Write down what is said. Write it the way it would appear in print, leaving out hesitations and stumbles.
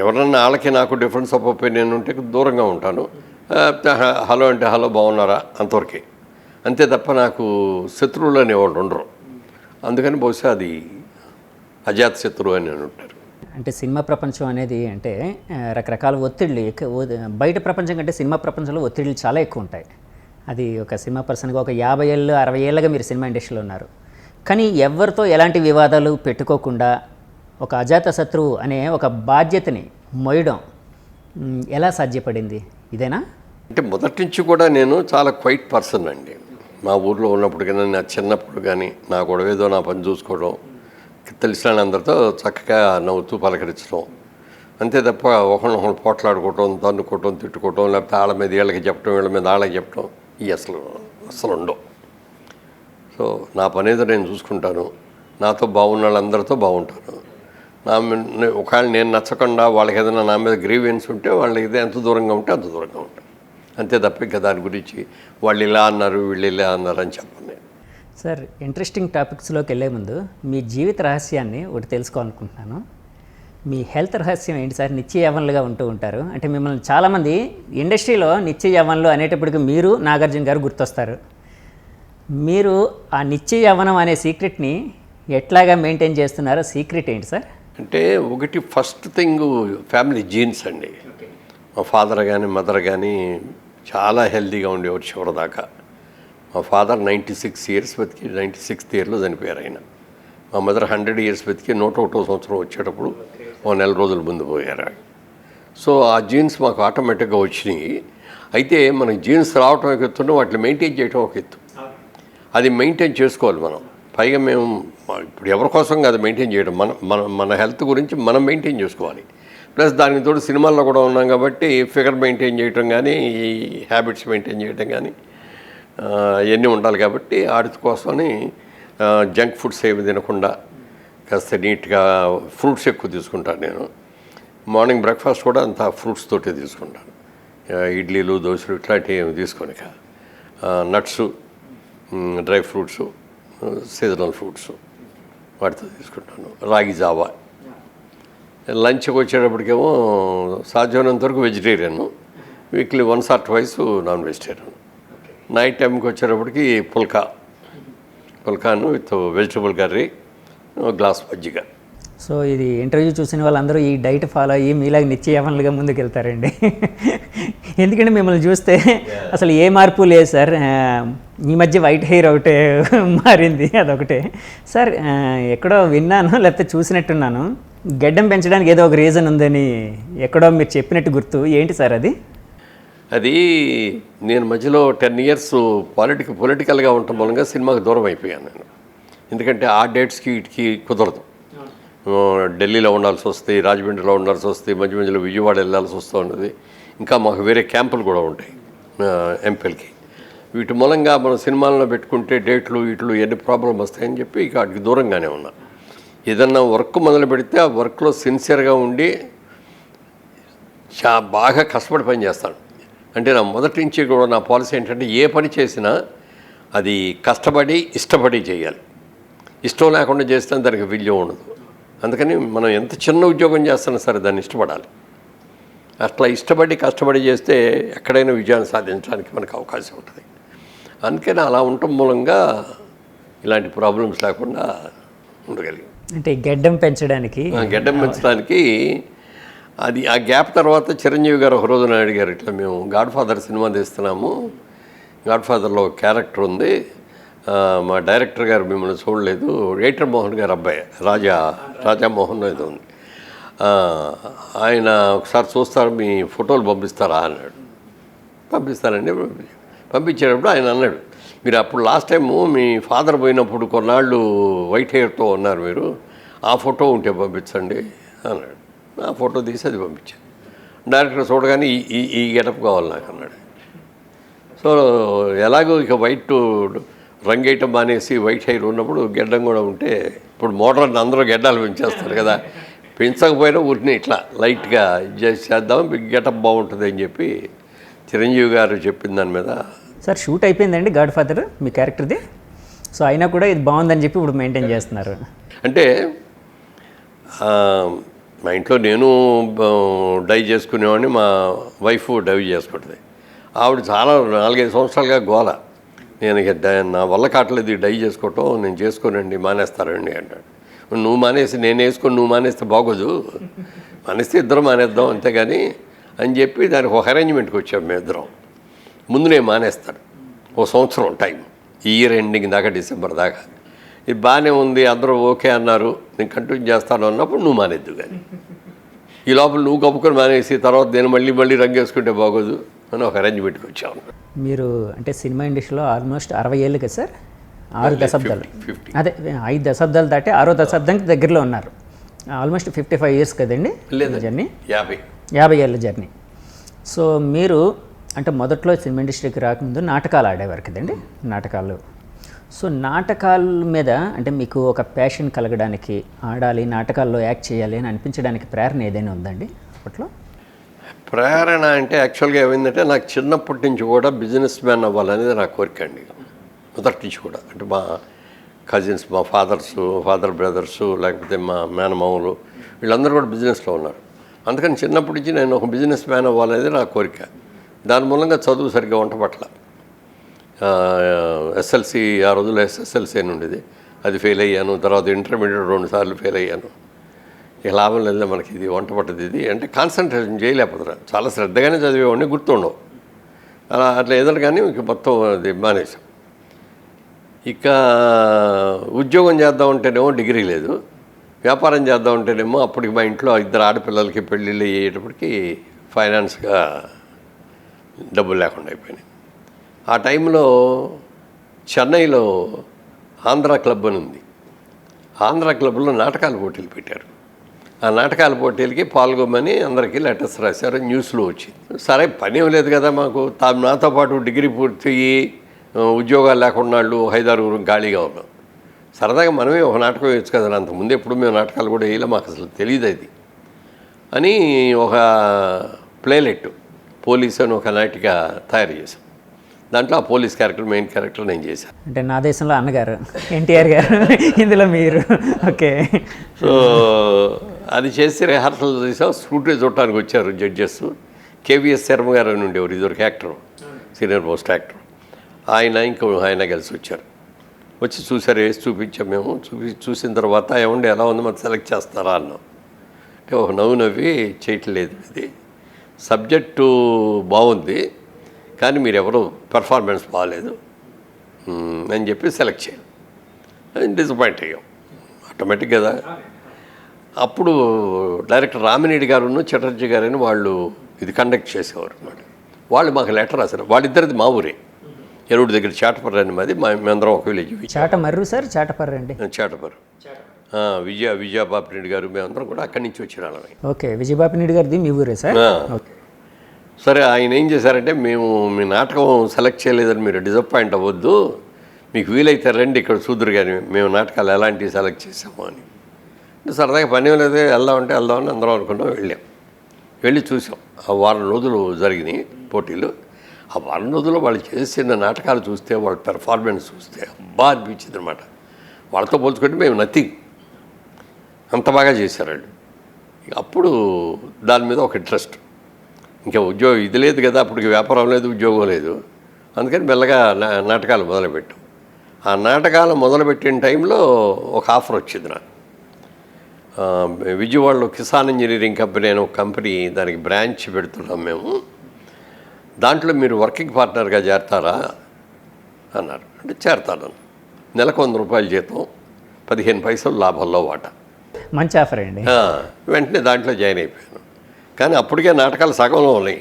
ఎవరన్నా వాళ్ళకి నాకు డిఫరెన్స్ ఆఫ్ ఒపీనియన్ ఉంటే దూరంగా ఉంటాను. హలో అంటే హలో బాగున్నారా అంతవరకే, అంతే తప్ప నాకు శత్రువులు అనేవాళ్ళు ఉండరు. అందుకని బహుశా అది అజాత శత్రువు అని ఉంటారు. అంటే సినిమా ప్రపంచం అనేది అంటే రకరకాల ఒత్తిళ్ళు బయట ప్రపంచం కంటే సినిమా ప్రపంచంలో ఒత్తిళ్ళు చాలా ఎక్కువ ఉంటాయి. అది ఒక సినిమా పర్సన్గా ఒక 50 ఏళ్ళు 60 ఏళ్ళగా మీరు సినిమా ఇండస్ట్రీలో ఉన్నారు. కానీ ఎవరితో ఎలాంటి వివాదాలు పెట్టుకోకుండా ఒక అజాత శత్రువు అనే ఒక బాధ్యతని మోయడం ఎలా సాధ్యపడింది? ఇదేనా? అంటే మొదటి నుంచి కూడా నేను చాలా క్వైట్ పర్సన్ అండి. మా ఊర్లో ఉన్నప్పుడు కానీ, నా చిన్నప్పుడు కానీ, నా గొడవేదో నా పని చూసుకోవడం, తెలిసిన అందరితో చక్కగా నవ్వుతూ పలకరించడం, అంతే తప్ప ఒకళ్ళొకళ్ళు పోట్లాడుకోవటం, తన్నుకోవటం, తిట్టుకోవటం, లేకపోతే వాళ్ళ మీద వీళ్ళకి చెప్పడం, వీళ్ళ మీద వాళ్ళకి చెప్పడం, ఇవి అసలు ఉండవు. సో నా పని ఏదో నేను చూసుకుంటాను, నాతో బాగున్న వాళ్ళందరితో బాగుంటాను. ఒకవేళ నేను నచ్చకుండా వాళ్ళకి ఏదైనా నా మీద గ్రీవెన్స్ ఉంటే వాళ్ళకి ఇది ఎంత దూరంగా ఉంటే అంత దూరంగా ఉంటాను, అంతే తప్ప ఇంకా దాని గురించి వాళ్ళు ఇలా అన్నారు వీళ్ళు ఇలా అన్నారు అని చెప్పను నేను. సార్, ఇంట్రెస్టింగ్ టాపిక్స్లోకి వెళ్ళే ముందు మీ జీవిత రహస్యాన్ని ఒకటి తెలుసుకోవాలనుకుంటున్నాను. మీ హెల్త్ రహస్యం ఏంటి సార్? నిత్య యవ్వనులుగా ఉంటూ ఉంటారు. అంటే మిమ్మల్ని చాలామంది ఇండస్ట్రీలో నిత్య యవ్వనులు అనేటప్పటికి మీరు నాగార్జున గారు గుర్తొస్తారు. మీరు ఆ నిత్య యవ్వనం అనే సీక్రెట్ని ఎట్లాగా మెయింటైన్ చేస్తున్నారో సీక్రెట్ ఏంటి సార్? అంటే ఒకటి ఫస్ట్ థింగ్ ఫ్యామిలీ జీన్స్ అండి. మా ఫాదర్ కానీ మదర్ కానీ చాలా హెల్తీగా ఉండేవారు చివరిదాకా. మా ఫాదర్ 96 ఇయర్స్ బతికి 96th ఇయర్లో చనిపోయారు ఆయన. మా మదర్ 100 ఇయర్స్ బతికి 101వ సంవత్సరం వచ్చేటప్పుడు ఓ నెల రోజుల ముందు పోయారు. సో ఆ జీన్స్ మాకు ఆటోమేటిక్గా వచ్చినాయి. అయితే మనకి జీన్స్ రావటం ఒక ఎత్తుంటే వాటిని మెయింటైన్ చేయడం ఒక ఎత్తు. అది మెయింటైన్ చేసుకోవాలి మనం. పైగా మేము ఇప్పుడు ఎవరి కోసం కాదు మెయింటైన్ చేయడం, మన హెల్త్ గురించి మనం మెయింటైన్ చేసుకోవాలి. ప్లస్ దానికి తోడు సినిమాల్లో కూడా ఉన్నాం కాబట్టి ఫిగర్ మెయింటైన్ చేయటం కానీ, ఈ హ్యాబిట్స్ మెయింటైన్ చేయటం కానీ ఇవన్నీ ఉండాలి. కాబట్టి వాటి కోసమని జంక్ ఫుడ్స్ ఏమి తినకుండా కాస్త నీట్గా ఫ్రూట్స్ ఎక్కువ తీసుకుంటాను నేను. మార్నింగ్ బ్రేక్ఫాస్ట్ కూడా అంత ఫ్రూట్స్ తోటే తీసుకుంటాను. ఇడ్లీలు దోశలు ఇట్లాంటివి ఏమి తీసుకొని, nuts, dry fruits, seasonal fruits వాటితో తీసుకుంటాను. రాగి జావా. లంచ్కి వచ్చేటప్పటికేమో సాధ్యమైనంత వరకు vegetarian, weekly 1 or 2 non vegetarian. Night టైంకి వచ్చేటప్పటికి పుల్కాను విత్ వెజిటబుల్ కర్రీ, గ్లాస్ మజ్జిగ. సో ఇది ఇంటర్వ్యూ చూసిన వాళ్ళందరూ ఈ డైట్ ఫాలో అయ్యి మీలాగా నిత్య యవ్వనులుగా ముందుకు వెళ్తారండి. ఎందుకంటే మిమ్మల్ని చూస్తే అసలు ఏ మార్పు లేదు సార్. ఈ మధ్య వైట్ హెయిర్ ఒకటే మారింది, అదొకటే. సార్, ఎక్కడో విన్నాను లేకపోతే చూసినట్టున్నాను, గడ్డం పెంచడానికి ఏదో ఒక రీజన్ ఉందని ఎక్కడో మీరు చెప్పినట్టు గుర్తు. ఏంటి సార్ అది? అది నేను మధ్యలో 10 years పొలిటికల్గా ఉండటం మూలంగా సినిమాకి దూరం అయిపోయాను నేను. ఎందుకంటే ఆ డేట్స్కి వీటికి కుదరదు. ఢిల్లీలో ఉండాల్సి వస్తుంది, రాజమండ్రిలో ఉండాల్సి వస్తుంది, మధ్య మధ్యలో విజయవాడ వెళ్ళాల్సి వస్తూ ఉన్నది. ఇంకా మాకు వేరే క్యాంపులు కూడా ఉంటాయి ఎంపీలకి. వీటి మూలంగా మనం సినిమాల్లో పెట్టుకుంటే డేట్లు వీటిలు ఎన్ని ప్రాబ్లం వస్తాయని చెప్పి ఇక వాటికి దూరంగానే ఉన్నా. ఏదన్నా వర్క్ మొదలు పెడితే ఆ వర్క్లో సిన్సియర్గా ఉండి బాగా కష్టపడి పని చేస్తాను. అంటే నా మొదటి నుంచి కూడా నా పాలసీ ఏంటంటే ఏ పని చేసినా అది కష్టపడి ఇష్టపడి చేయాలి. ఇష్టం లేకుండా చేస్తే దానికి విలువ ఉండదు. అందుకని మనం ఎంత చిన్న ఉద్యోగం చేస్తున్నా సరే దాన్ని ఇష్టపడాలి. అట్లా ఇష్టపడి కష్టపడి చేస్తే ఎక్కడైనా విజయాన్ని సాధించడానికి మనకు అవకాశం ఉంటుంది. అందుకని అలా ఉండటం మూలంగా ఇలాంటి ప్రాబ్లమ్స్ లేకుండా ఉండగలిగాం. అంటే గడ్డం పెంచడానికి అది ఆ గ్యాప్ తర్వాత చిరంజీవి గారు ఒక రోజున అడిగారు, ఇట్లా మేము గాడ్ ఫాదర్ సినిమా తీస్తున్నాము, గాడ్ ఫాదర్లో ఒక క్యారెక్టర్ ఉంది, మా డైరెక్టర్ గారు మిమ్మల్ని చూడలేదు, రైటర్ మోహన్ గారు అబ్బాయి రాజామోహన్ ఏదో ఉంది, ఆయన ఒకసారి చూస్తారు, మీ ఫోటోలు పంపిస్తారా అన్నాడు. పంపిస్తానండి. పంపించేటప్పుడు ఆయన అన్నాడు, మీరు అప్పుడు లాస్ట్ టైము మీ ఫాదర్ పోయినప్పుడు కొన్నాళ్ళు వైట్ హెయిర్తో ఉన్నారు మీరు, ఆ ఫోటో ఉంటే పంపించండి అన్నాడు. ఆ ఫోటో తీసి అది పంపించాను. డైరెక్టర్ చూడగానే ఈ గెటప్ కావాలి నాకు అన్నాడు. సో ఎలాగో ఇక వైట్ రంగేయటం మానేసి వైట్ హెయిర్ ఉన్నప్పుడు గెడ్డం కూడా ఉంటే, ఇప్పుడు మోడర్న్ అందరూ గెడ్డాలు పెంచేస్తారు కదా, పెంచకపోయినా ఊరిని ఇట్లా లైట్గా చేద్దాం, గెటప్ బాగుంటుంది అని చెప్పి చిరంజీవి గారు చెప్పిన దాని మీద. సార్, షూట్ అయిపోయిందండి గాడ్ ఫాదర్ మీ క్యారెక్టర్ది. సో అయినా కూడా ఇది బాగుందని చెప్పి ఇప్పుడు మెయింటైన్ చేస్తున్నారు. అంటే మా ఇంట్లో నేను డై చేసుకునేవాడిని, మా వైఫ్ డై చేసుకుంటుంది. ఆవిడ చాలా 4-5 సంవత్సరాలుగా గోల, నేను ఇక నా వల్ల కావట్లేదు ఈ డై చేసుకోవటం, నేను చేసుకోనండి మానేస్తారండి అంటాడు. నువ్వు మానేసి నేను వేసుకొని నువ్వు మానేస్తే బాగోదు, మానేస్తే ఇద్దరం మానేద్దాం అంతేగాని అని చెప్పి దానికి ఒక అరేంజ్మెంట్కి వచ్చాం మేము ఇద్దరం. ముందు నేను మానేస్తాను, 1 సంవత్సరం టైం, ఈ ఇయర్ ఎండింగ్ దాకా, డిసెంబర్ దాకా. ఇది బాగానే ఉంది, అందరూ ఓకే అన్నారు, నేను కంటిన్యూ చేస్తాను అన్నప్పుడు నువ్వు మానేద్దు. కానీ ఈ లోపల నువ్వు కప్పుకొని మానేసి తర్వాత నేను మళ్ళీ రంగు వేసుకుంటే బాగోదు అని ఒక అరేంజ్మెంట్కి వచ్చాను. మీరు అంటే సినిమా ఇండస్ట్రీలో ఆల్మోస్ట్ 60 ఏళ్ళు కదా సార్, 6 దశాబ్దాలు, 50. అదే 5 దశాబ్దాలు దాటి 6వ దశాబ్దానికి దగ్గరలో ఉన్నారు. ఆల్మోస్ట్ 55 ఇయర్స్ కదండి జర్నీ, 50 ఏళ్ళ జర్నీ. సో మీరు అంటే మొదట్లో సినిమా ఇండస్ట్రీకి రాకముందు నాటకాలు ఆడేవారు కదండి, నాటకాలు. సో నాటకాల మీద అంటే మీకు ఒక ప్యాషన్ కలగడానికి, ఆడాలి నాటకాల్లో యాక్ట్ చేయాలి అని అనిపించడానికి ప్రేరణ ఏదైనా ఉందండి అప్పట్లో? ప్రేరణ అంటే యాక్చువల్గా ఏమైందంటే నాకు చిన్నప్పటి నుంచి కూడా బిజినెస్ మ్యాన్ అవ్వాలనేది నా కోరిక అండి, మొదటి నుంచి కూడా. అంటే మా కజిన్స్, మా ఫాదర్ బ్రదర్సు, లేకపోతే మా మేనమామలు, వీళ్ళందరూ కూడా బిజినెస్లో ఉన్నారు. అందుకని చిన్నప్పటి నుంచి నేను ఒక బిజినెస్ మ్యాన్ అవ్వాలనేది నా కోరిక. దాని మూలంగా చదువు సరిగ్గా వంట పట్ల, ఎస్ఎల్సి ఆ రోజుల్లో ఎస్ఎస్ఎల్సి అని ఉండేది, అది ఫెయిల్ అయ్యాను. తర్వాత ఇంటర్మీడియట్ 2 సార్లు ఫెయిల్ అయ్యాను. ఇక లాభం లేదు మనకి, ఇది వంట పట్టదు ఇది అంటే కాన్సన్ట్రేషన్ చేయలేకపోతున్నా. చాలా శ్రద్ధగానే చదివేవాడిని, గుర్తుండవు అట్లా ఏదో కానీ ఇక మొత్తం అది మానేసాం. ఇక ఉద్యోగం చేద్దామంటేనేమో డిగ్రీ లేదు, వ్యాపారం చేద్దామంటేనేమో అప్పటికి మా ఇంట్లో 2 ఆడపిల్లలకి పెళ్ళిళ్ళు అయ్యేటప్పటికి ఫైనాన్స్గా డబ్బులు లేకుండా అయిపోయినాయి. ఆ టైంలో చెన్నైలో ఆంధ్ర క్లబ్ అని ఉంది. ఆంధ్ర క్లబ్లో నాటకాల పోటీలు పెట్టారు. ఆ నాటకాల పోటీలకి పాల్గొమని అందరికీ లెటర్స్ రాశారు, న్యూస్లో వచ్చింది. సరే పని ఏం లేదు కదా మాకు, నాతో పాటు డిగ్రీ పూర్తి ఉద్యోగాలు లేకుండా వాళ్ళు 5-6 ఖాళీగా ఉన్నాం. సరదాగా మనమే ఒక నాటకం వేయచ్చు కదా, అంతకుముందు ఎప్పుడు మేము నాటకాలు కూడా వేయలే, మాకు అసలు తెలియదు అది అని ఒక ప్లేలెట్ పోలీస్ అని ఒక నాటిక తయారు చేశాం. దాంట్లో ఆ పోలీస్ క్యారెక్టర్, మెయిన్ క్యారెక్టర్ నేను చేశాను. అంటే నా దేశంలో అన్నగారు ఎన్టీఆర్ గారు, ఇందులో మీరు. ఓకే. సో అది చేసి రిహార్సల్ చేసాం. స్కూటీ చూడటానికి వచ్చారు జడ్జెస్. కేవీఎస్ శర్మ గారు అని ఉండేవారు, ఇదివరకు యాక్టర్, సీనియర్ మోస్ట్ యాక్టర్. ఆయన కలిసి వచ్చారు. వచ్చి చూసారు, వేసి చూపించాం మేము. చూసిన తర్వాత ఏమండి ఎలా ఉంది, మరి సెలెక్ట్ చేస్తారా అన్నాం. అంటే ఒక నవ్వి చేయట్లేదు, ఇది సబ్జెక్టు బాగుంది కానీ మీరు ఎవరు పెర్ఫార్మెన్స్ బాగాలేదు అని చెప్పి సెలెక్ట్ చేయాలి. డిసప్పాయింట్ అయ్యాం ఆటోమేటిక్ కదా. అప్పుడు డైరెక్టర్ రామినేడి గారును చటర్జీ గారని వాళ్ళు ఇది కండక్ట్ చేసేవారు అన్నమాట. వాళ్ళు మాకు లెటర్ రాశారు. వాళ్ళిద్దరిది మా ఊరే, ఎరువుడి దగ్గర చాటపర్రు అని మాది, మేమందరం ఒక విలేజ్. చాటమర్రు సార్, చాటపర్రు అండి. చాటపర్రు. విజయబాపిరెడ్డి గారు మేమందరం కూడా అక్కడి నుంచి వచ్చిన వాళ్ళమే. ఓకే. విజయబాపిరెడ్డి గారిది మీ ఊరే సార్? సరే, ఆయన ఏం చేశారంటే, మేము మీ నాటకం సెలెక్ట్ చేయలేదని మీరు డిసప్పాయింట్ అవ్వద్దు, మీకు వీలైతే రండి ఇక్కడ చూద్దరు కానీ మేము నాటకాలు ఎలాంటివి సెలెక్ట్ చేసాము అని. సరదాగా పని లేదు, వెళ్దామని అందరం అనుకున్నాం. వెళ్ళి చూసాం. ఆ 1 వారం రోజులు జరిగినాయి పోటీలు. ఆ 1 వారం రోజుల్లో వాళ్ళు చేసిన నాటకాలు చూస్తే, వాళ్ళ పెర్ఫార్మెన్స్ చూస్తే అబ్బా అనిపించింది అనమాట. వాళ్ళతో పోల్చుకుంటే మేము నథింగ్, అంత బాగా చేశారు వాళ్ళు. అప్పుడు దాని మీద ఒక ఇంట్రెస్ట్, ఇంకా ఉద్యోగం ఇది లేదు కదా, అప్పటికి వ్యాపారం లేదు, ఉద్యోగం లేదు. అందుకని మెల్లగా నాటకాలు మొదలుపెట్టాం. ఆ నాటకాలు మొదలుపెట్టిన టైంలో ఒక ఆఫర్ వచ్చింది నాకు. విజయవాడలో కిసాన్ ఇంజనీరింగ్ కంపెనీ అని ఒక కంపెనీ, దానికి బ్రాంచ్ పెడుతున్నాం మేము, దాంట్లో మీరు వర్కింగ్ పార్ట్నర్గా చేరతారా అన్నారు. అంటే చేరతాను. నెలకు 100 రూపాయలు జీతం, 15 పైసలు లాభంలో వాటా. మంచి ఆఫర్ అండి. వెంటనే దాంట్లో జాయిన్ అయిపోయాను. కానీ అప్పటికే నాటకాలు సగంలో ఉన్నాయి.